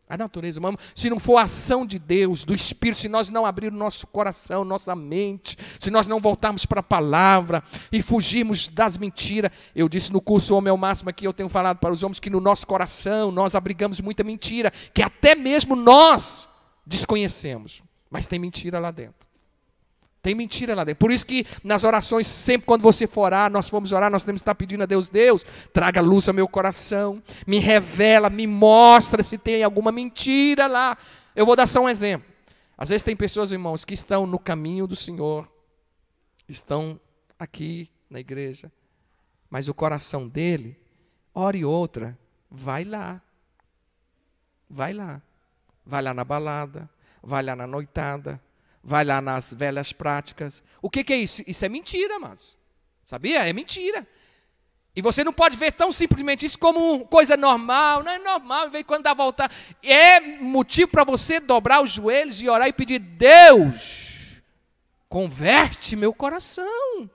A natureza humana, se não for a ação de Deus, do Espírito, se nós não abrirmos nosso coração, nossa mente, se nós não voltarmos para a palavra e fugirmos das mentiras, eu disse no curso Homem ao Máximo aqui, eu tenho falado para os homens que no nosso coração nós abrigamos muita mentira, que até mesmo nós desconhecemos, mas tem mentira lá dentro. Tem mentira lá dentro. Por isso que nas orações, sempre quando você for orar, nós formos orar, nós temos que estar pedindo a Deus, Deus, traga luz ao meu coração, me revela, me mostra se tem alguma mentira lá. Eu vou dar só um exemplo. Às vezes tem pessoas, irmãos, que estão no caminho do Senhor, estão aqui na igreja, mas o coração dele, hora e outra, vai lá. Vai lá. vai lá na balada, vai lá na noitada, vai lá nas velhas práticas. O que é isso? Isso é mentira, amados. Sabia? É mentira. E você não pode ver tão simplesmente isso como coisa normal. Não é normal, em vez de quando dá a voltar. É motivo para você dobrar os joelhos e orar e pedir: Deus, converte meu coração.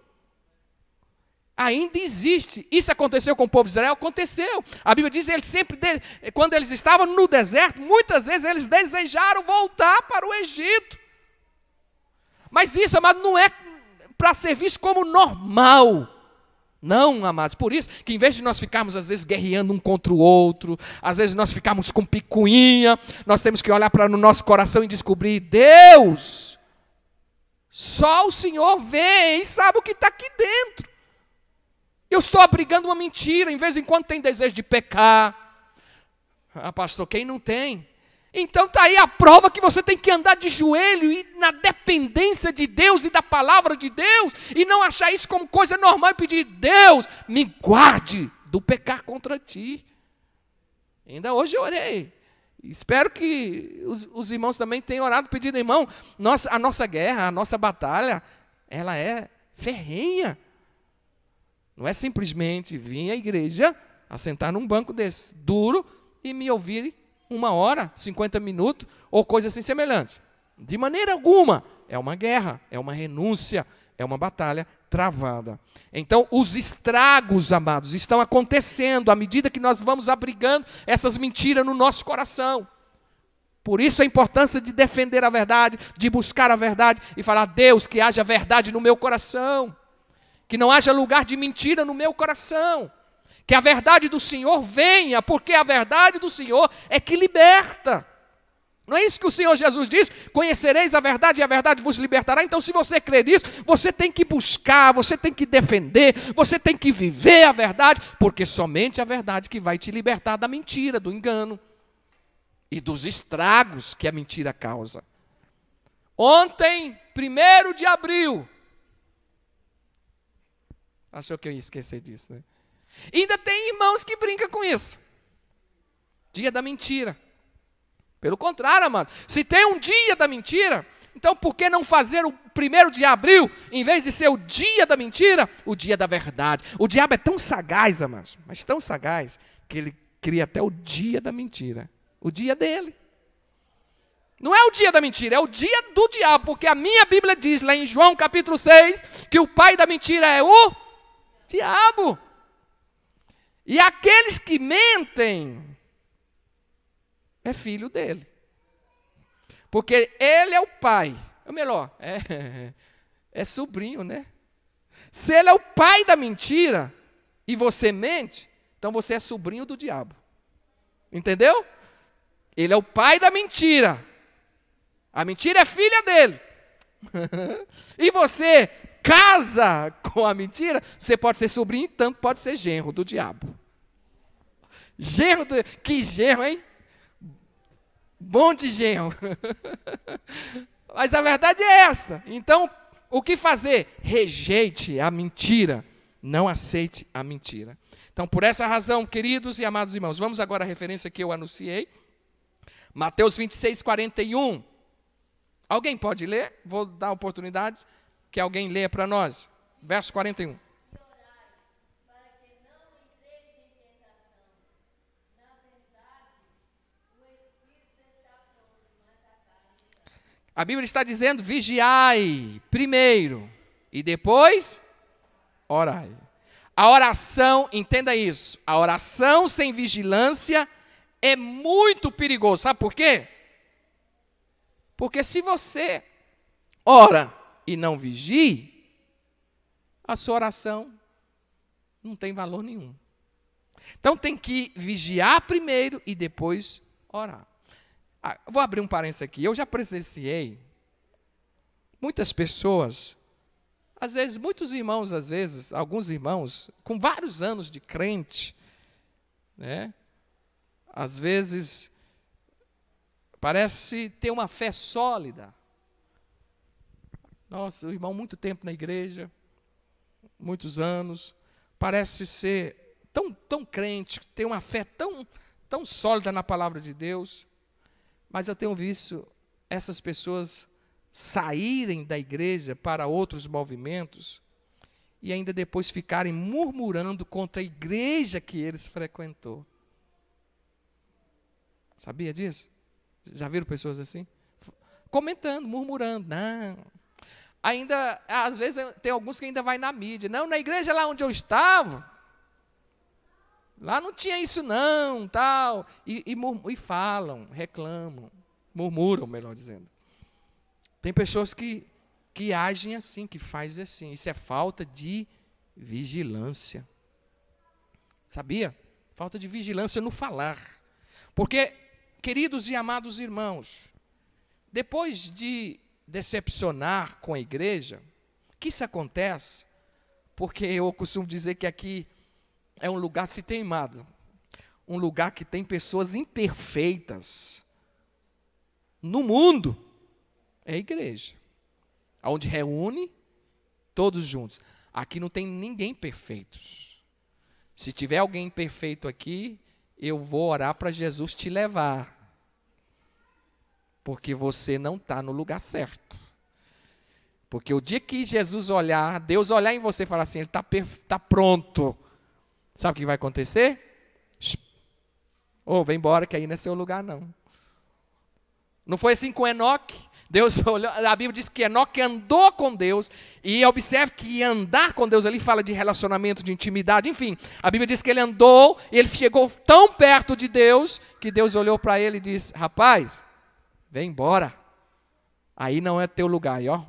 Ainda existe. Isso aconteceu com o povo de Israel? Aconteceu. A Bíblia diz que eles sempre, quando eles estavam no deserto, muitas vezes eles desejaram voltar para o Egito. Mas isso, amado, não é para ser visto como normal. Não, amados. Por isso que em vez de nós ficarmos, às vezes, guerreando um contra o outro, às vezes nós ficamos com picuinha, nós temos que olhar para o nosso coração e descobrir: Deus, só o Senhor vê e sabe o que está aqui dentro. Eu estou abrigando uma mentira, em vez em quando tem desejo de pecar. Ah, pastor, quem não tem? Então está aí a prova que você tem que andar de joelho e na dependência de Deus e da palavra de Deus, e não achar isso como coisa normal e pedir: Deus, me guarde do pecar contra ti. Ainda hoje eu orei. Espero que os irmãos também tenham orado, pedindo: irmão, a nossa guerra, a nossa batalha, ela é ferrenha. Não é simplesmente vir à igreja, assentar num banco desse duro e me ouvir 1 hora, 50 minutos, ou coisa assim semelhante. De maneira alguma. É uma guerra, é uma renúncia, é uma batalha travada. Então, os estragos, amados, estão acontecendo à medida que nós vamos abrigando essas mentiras no nosso coração. Por isso a importância de defender a verdade, de buscar a verdade e falar: Deus, que haja verdade no meu coração. Que não haja lugar de mentira no meu coração. Que a verdade do Senhor venha, porque a verdade do Senhor é que liberta. Não é isso que o Senhor Jesus diz? Conhecereis a verdade e a verdade vos libertará. Então, se você crer nisso, você tem que buscar, você tem que defender, você tem que viver a verdade, porque somente a verdade que vai te libertar da mentira, do engano e dos estragos que a mentira causa. Ontem, 1º de abril, achou que eu ia esquecer disso, né? Ainda tem irmãos que brincam com isso. Dia da mentira. Pelo contrário, amado, se tem um dia da mentira, então por que não fazer o 1º de abril, em vez de ser o dia da mentira, o dia da verdade? O diabo é tão sagaz, amados, mas tão sagaz, que ele cria até o dia da mentira. O dia dele. Não é o dia da mentira, é o dia do diabo, porque a minha Bíblia diz, lá em João capítulo 6, que o pai da mentira é o diabo. E aqueles que mentem, é filho dele. Porque ele é o pai. Ou melhor, é sobrinho, né? Se ele é o pai da mentira, e você mente, então você é sobrinho do diabo. Entendeu? Ele é o pai da mentira. A mentira é filha dele. E você casa com a mentira, você pode ser sobrinho, tanto pode ser genro do diabo. Que genro, hein? Bom de genro. Mas a verdade é essa. Então, o que fazer? Rejeite a mentira. Não aceite a mentira. Então, por essa razão, queridos e amados irmãos, vamos agora à referência que eu anunciei. Mateus 26, 41. Alguém pode ler? Vou dar oportunidades que alguém leia para nós. Verso 41. A Bíblia está dizendo: vigiai primeiro e depois orai. A oração, entenda isso, a oração sem vigilância é muito perigoso. Sabe por quê? Porque se você ora e não vigie, a sua oração não tem valor nenhum. Então tem que vigiar primeiro e depois orar. Vou abrir um parênteses aqui. Eu já presenciei muitas pessoas, às vezes, muitos irmãos, às vezes, alguns irmãos, com vários anos de crente, né? Às vezes, parece ter uma fé sólida. Nossa, o irmão, muito tempo na igreja, muitos anos, parece ser tão crente, ter uma fé tão sólida na palavra de Deus. Mas eu tenho visto essas pessoas saírem da igreja para outros movimentos e ainda depois ficarem murmurando contra a igreja que eles frequentou. Sabia disso? Já viram pessoas assim? Comentando, murmurando. Não. Ainda, às vezes, tem alguns que ainda vai na mídia. Não, na igreja lá onde eu estava, lá não tinha isso não, tal. E falam, reclamam, murmuram, melhor dizendo. Tem pessoas que agem assim, que fazem assim. Isso é falta de vigilância. Sabia? Falta de vigilância no falar. Porque, queridos e amados irmãos, depois de decepcionar com a igreja, que isso acontece, porque eu costumo dizer que aqui é um lugar se teimado, um lugar que tem pessoas imperfeitas no mundo, é a igreja, onde reúne todos juntos. Aqui não tem ninguém perfeitos. Se tiver alguém perfeito aqui, eu vou orar para Jesus te levar, porque você não está no lugar certo. Porque o dia que Jesus olhar, Deus olhar em você e falar assim, ele está pronto, sabe o que vai acontecer? Vem embora que aí não é seu lugar não. Não foi assim com Enoque? Deus olhou, a Bíblia diz que Enoque andou com Deus, e observe que andar com Deus ali fala de relacionamento, de intimidade, enfim. A Bíblia diz que ele andou, e ele chegou tão perto de Deus, que Deus olhou para ele e disse, rapaz, vem embora, aí não é teu lugar. E ó,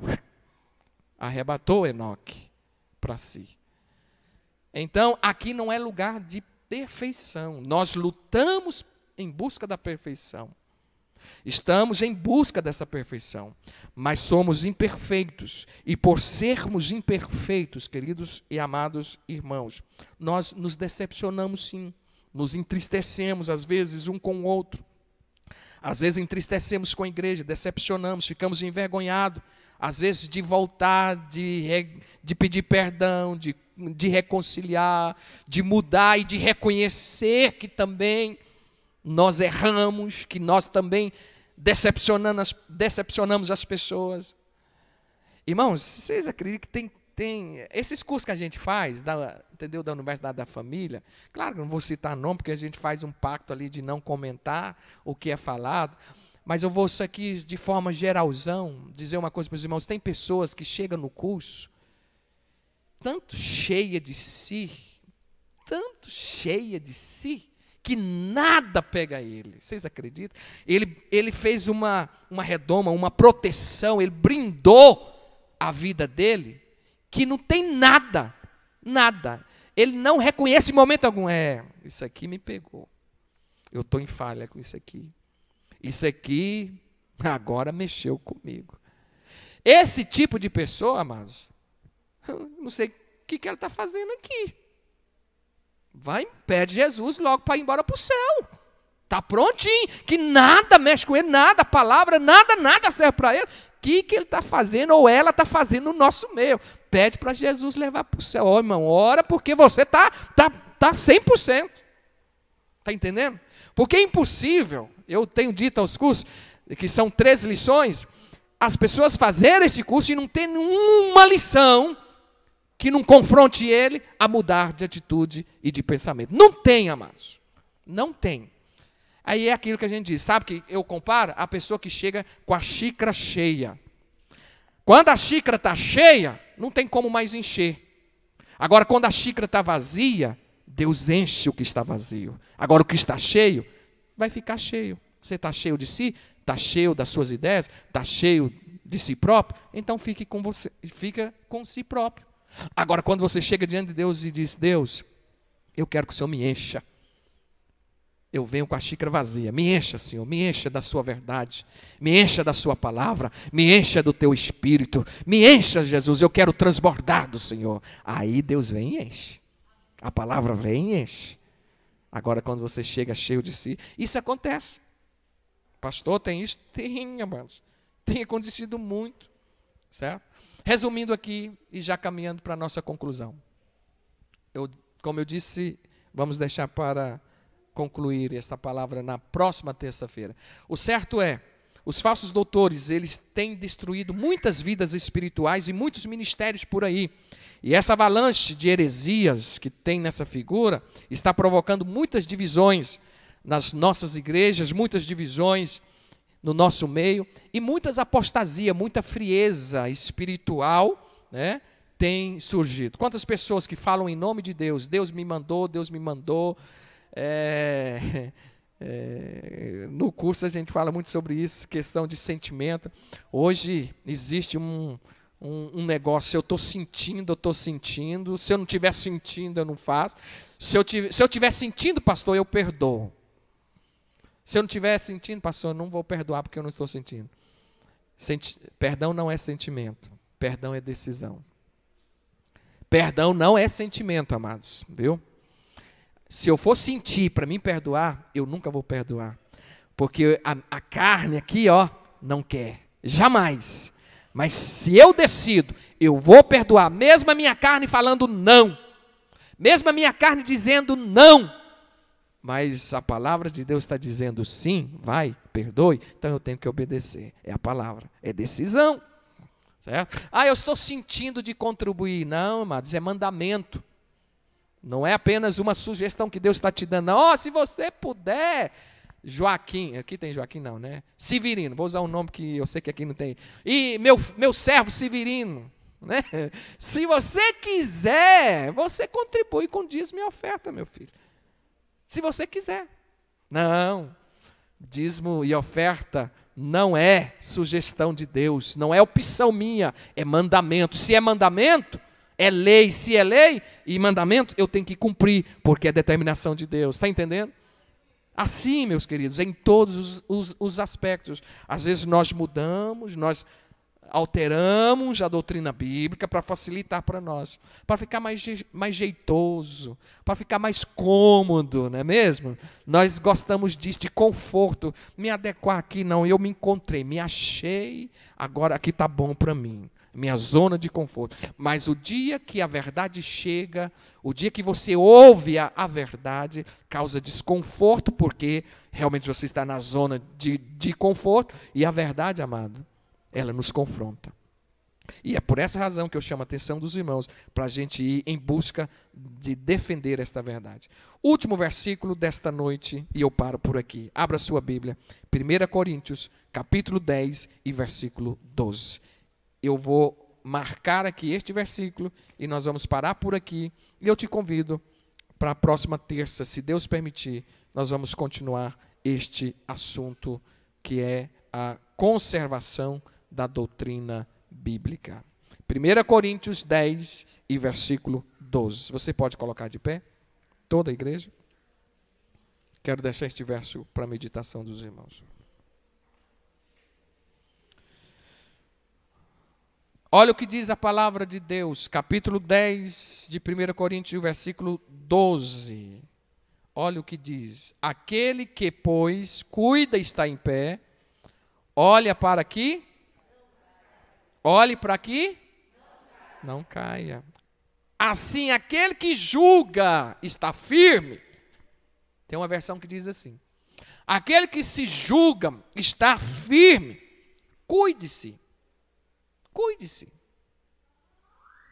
arrebatou Enoque para si. Então, aqui não é lugar de perfeição. Nós lutamos em busca da perfeição. Estamos em busca dessa perfeição. Mas somos imperfeitos. E por sermos imperfeitos, queridos e amados irmãos, nós nos decepcionamos sim. Nos entristecemos, às vezes, um com o outro. Às vezes entristecemos com a igreja, decepcionamos, ficamos envergonhados. Às vezes de voltar, de pedir perdão, de reconciliar, de mudar e de reconhecer que também nós erramos, que nós também decepcionamos as pessoas. Irmãos, vocês acreditam que tem esses cursos que a gente faz, entendeu, da Universidade da Família? Claro que não vou citar nome, porque a gente faz um pacto ali de não comentar o que é falado, mas eu vou isso aqui de forma geralzão, dizer uma coisa para os irmãos. Tem pessoas que chegam no curso tanto cheia de si, que nada pega ele. Vocês acreditam? Ele fez uma redoma, uma proteção, ele brindou a vida dele, que não tem nada. Ele não reconhece em momento algum. Isso aqui me pegou. Eu estou em falha com isso aqui. Isso aqui agora mexeu comigo. Esse tipo de pessoa, amados, não sei o que ela está fazendo aqui. Vai, pede Jesus logo para ir embora para o céu. Está prontinho, que nada mexe com ele, nada, palavra, nada serve para ele. O que ele está fazendo ou ela está fazendo no nosso meio? Pede para Jesus levar para o céu. Ó, irmão, ora porque você está 100%. Está entendendo? Porque é impossível, eu tenho dito aos cursos, que são 3 lições, as pessoas fazerem esse curso e não ter nenhuma lição que não confronte ele a mudar de atitude e de pensamento. Não tem, amados. Não tem. Aí é aquilo que a gente diz. Sabe que eu comparo? A pessoa que chega com a xícara cheia. Quando a xícara está cheia, não tem como mais encher. Agora, quando a xícara está vazia, Deus enche o que está vazio. Agora, o que está cheio, vai ficar cheio. Você está cheio de si? Está cheio das suas ideias? Está cheio de si próprio? Então, fique com você, fica com si próprio. Agora, quando você chega diante de Deus e diz, Deus, eu quero que o Senhor me encha. Eu venho com a xícara vazia. Me encha, Senhor, me encha da sua verdade. Me encha da sua palavra. Me encha do teu espírito. Me encha, Jesus, eu quero transbordar do Senhor. Aí Deus vem e enche. A palavra vem e enche. Agora, quando você chega cheio de si, isso acontece. Pastor, tem isso? Tem, amados. Tem acontecido muito. Certo? Resumindo aqui e já caminhando para a nossa conclusão. Como eu disse, vamos deixar para concluir essa palavra na próxima terça-feira. O certo é, os falsos doutores, eles têm destruído muitas vidas espirituais e muitos ministérios por aí. E essa avalanche de heresias que tem nessa figura está provocando muitas divisões nas nossas igrejas, muitas divisões no nosso meio e muitas apostasias, muita frieza espiritual, né, tem surgido. Quantas pessoas que falam em nome de Deus, Deus me mandou, no curso a gente fala muito sobre isso, questão de sentimento. Hoje existe um negócio, eu estou sentindo, se eu não estiver sentindo, eu não faço. Se eu estiver sentindo, pastor, eu perdoo. Se eu não estiver sentindo, pastor, eu não vou perdoar porque eu não estou sentindo. Perdão não é sentimento, perdão é decisão. Perdão não é sentimento, amados, viu? Se eu for sentir para me perdoar, eu nunca vou perdoar. Porque a carne aqui, ó, não quer, jamais. Mas se eu decido, eu vou perdoar, mesmo a minha carne falando não, mesmo a minha carne dizendo não, mas a palavra de Deus está dizendo sim, vai, perdoe, então eu tenho que obedecer. É a palavra, é decisão. Certo? Eu estou sentindo de contribuir. Não, amados, é mandamento. Não é apenas uma sugestão que Deus está te dando. Se você puder, Joaquim, aqui tem Joaquim não, né? Severino, vou usar um nome que eu sei que aqui não tem. E meu servo Severino, né? Se você quiser, você contribui com dízimo e oferta, meu filho. Se você quiser. Não, dízimo e oferta não é sugestão de Deus, não é opção minha, é mandamento. Se é mandamento, é lei. Se é lei e mandamento, eu tenho que cumprir, porque é determinação de Deus. Está entendendo? Assim, meus queridos, em todos os aspectos. Às vezes nós mudamos, nós alteramos a doutrina bíblica para facilitar para nós, para ficar mais jeitoso, para ficar mais cômodo, não é mesmo? Nós gostamos disso, de conforto, me adequar aqui não, eu me encontrei, me achei, agora aqui está bom para mim, minha zona de conforto. Mas o dia que a verdade chega, o dia que você ouve a verdade, causa desconforto, porque realmente você está na zona de conforto, e a verdade, amado, ela nos confronta. E é por essa razão que eu chamo a atenção dos irmãos, para a gente ir em busca de defender esta verdade. Último versículo desta noite, e eu paro por aqui. Abra sua Bíblia, 1 Coríntios, capítulo 10 e versículo 12. Eu vou marcar aqui este versículo, e nós vamos parar por aqui, e eu te convido para a próxima terça, se Deus permitir, nós vamos continuar este assunto, que é a conservação da doutrina bíblica. 1 Coríntios 10 e versículo 12. Você pode colocar de pé? Toda a igreja? Quero deixar este verso para a meditação dos irmãos. Olha o que diz a palavra de Deus, capítulo 10 de 1 Coríntios, versículo 12. Olha o que diz. Aquele que, pois, cuida está em pé, olha para aqui. Olhe para aqui, não caia. Assim, aquele que julga está firme. Tem uma versão que diz assim: aquele que se julga está firme. Cuide-se. Cuide-se.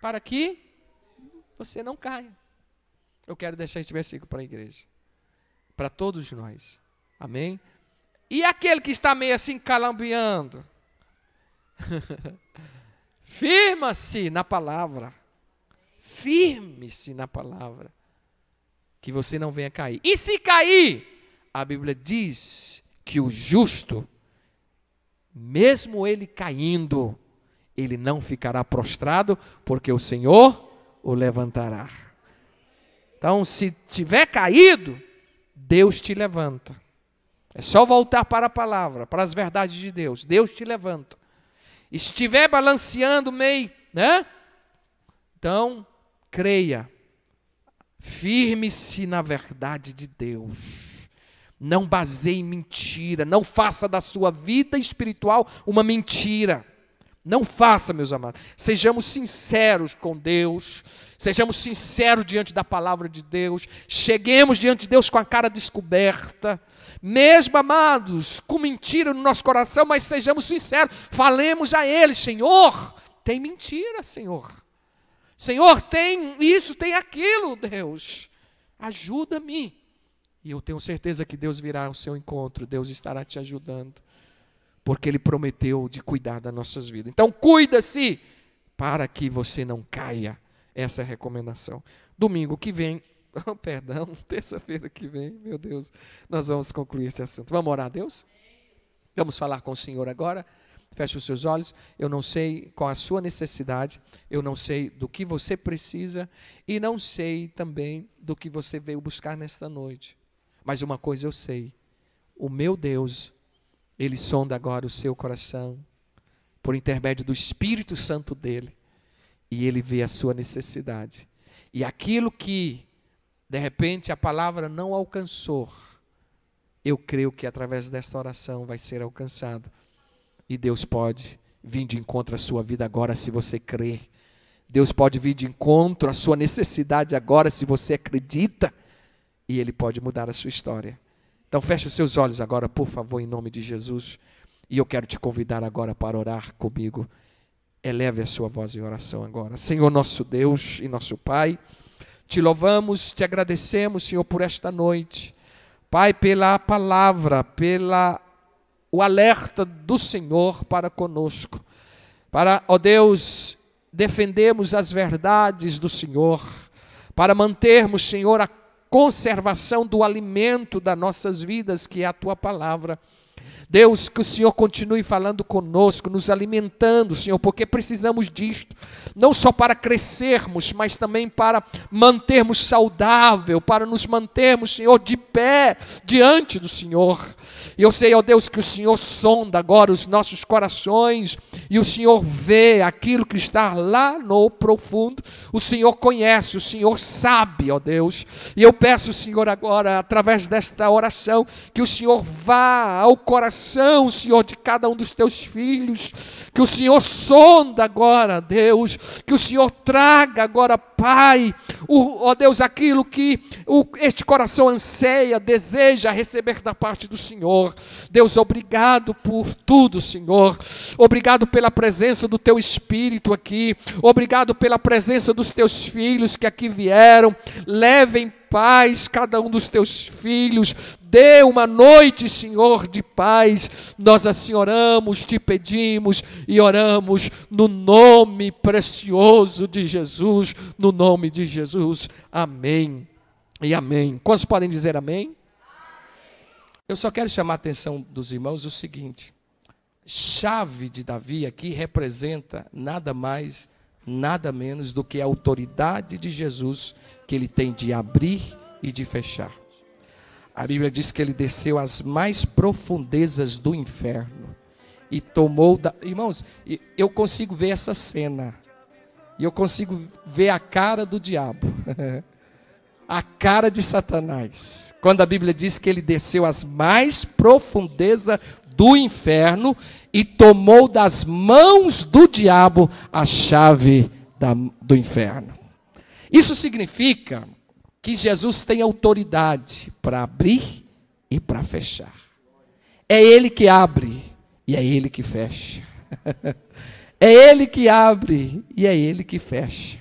Para que você não caia. Eu quero deixar este versículo para a igreja. Para todos nós. Amém? E aquele que está meio assim calambeando? Firma-se na palavra. Firme-se na palavra. Que você não venha cair. E se cair, a Bíblia diz que o justo, mesmo ele caindo, ele não ficará prostrado, porque o Senhor o levantará. Então, se tiver caído, Deus te levanta. É só voltar para a palavra, para as verdades de Deus. Deus te levanta. Estiver balanceando meio, né? Então, creia. Firme-se na verdade de Deus. Não baseie em mentira. Não faça da sua vida espiritual uma mentira. Não faça, meus amados. Sejamos sinceros com Deus. Sejamos sinceros diante da palavra de Deus. Cheguemos diante de Deus com a cara descoberta. Mesmo, amados, com mentira no nosso coração, mas sejamos sinceros. Falemos a Ele: Senhor, tem mentira, Senhor. Senhor, tem isso, tem aquilo, Deus. Ajuda-me. E eu tenho certeza que Deus virá ao seu encontro. Deus estará te ajudando. Porque Ele prometeu de cuidar das nossas vidas. Então, cuida-se para que você não caia. Essa é a recomendação. Domingo que vem, terça-feira que vem, meu Deus, nós vamos concluir esse assunto. Vamos orar a Deus? Vamos falar com o Senhor agora. Feche os seus olhos. Eu não sei qual a sua necessidade, eu não sei do que você precisa e não sei também do que você veio buscar nesta noite. Mas uma coisa eu sei: o meu Deus, Ele sonda agora o seu coração por intermédio do Espírito Santo dEle e Ele vê a sua necessidade. E aquilo que de repente a palavra não alcançou, eu creio que através desta oração vai ser alcançado. E Deus pode vir de encontro à sua vida agora, se você crer. Deus pode vir de encontro à sua necessidade agora, se você acredita. E Ele pode mudar a sua história. Então feche os seus olhos agora, por favor, em nome de Jesus. E eu quero te convidar agora para orar comigo. Eleve a sua voz em oração agora. Senhor nosso Deus e nosso Pai, te louvamos, te agradecemos, Senhor, por esta noite. Pai, pela palavra, o alerta do Senhor para conosco, para, ó Deus, defendermos as verdades do Senhor, para mantermos, Senhor, a conservação do alimento das nossas vidas, que é a Tua palavra. Deus, que o Senhor continue falando conosco, nos alimentando, Senhor, porque precisamos disto, não só para crescermos, mas também para mantermos saudável, para nos mantermos, Senhor, de pé diante do Senhor. E eu sei, ó Deus, que o Senhor sonda agora os nossos corações, e o Senhor vê aquilo que está lá no profundo. O Senhor conhece, o Senhor sabe, ó Deus. E eu peço, Senhor, agora, através desta oração, que o Senhor vá ao coração, Senhor, de cada um dos teus filhos, que o Senhor sonda agora, Deus, que o Senhor traga agora, Pai, ó Deus, aquilo que este coração anseia, deseja receber da parte do Senhor. Deus, obrigado por tudo, Senhor. Obrigado pela presença do Teu Espírito aqui. Obrigado pela presença dos Teus filhos que aqui vieram. Levem paz cada um dos Teus filhos. Dê uma noite, Senhor, de paz. Nós assim oramos, te pedimos e oramos no nome precioso de Jesus. No nome de Jesus. Amém e amém. Quantos podem dizer amém? Eu só quero chamar a atenção dos irmãos o seguinte: chave de Davi aqui representa nada mais, nada menos do que a autoridade de Jesus, que Ele tem de abrir e de fechar. A Bíblia diz que Ele desceu às mais profundezas do inferno e tomou... Irmãos, eu consigo ver essa cena, e eu consigo ver a cara do diabo, a cara de Satanás, quando a Bíblia diz que Ele desceu às mais profundezas do inferno e tomou das mãos do diabo a chave do inferno. Isso significa que Jesus tem autoridade para abrir e para fechar. É Ele que abre e é Ele que fecha. É Ele que abre e é Ele que fecha.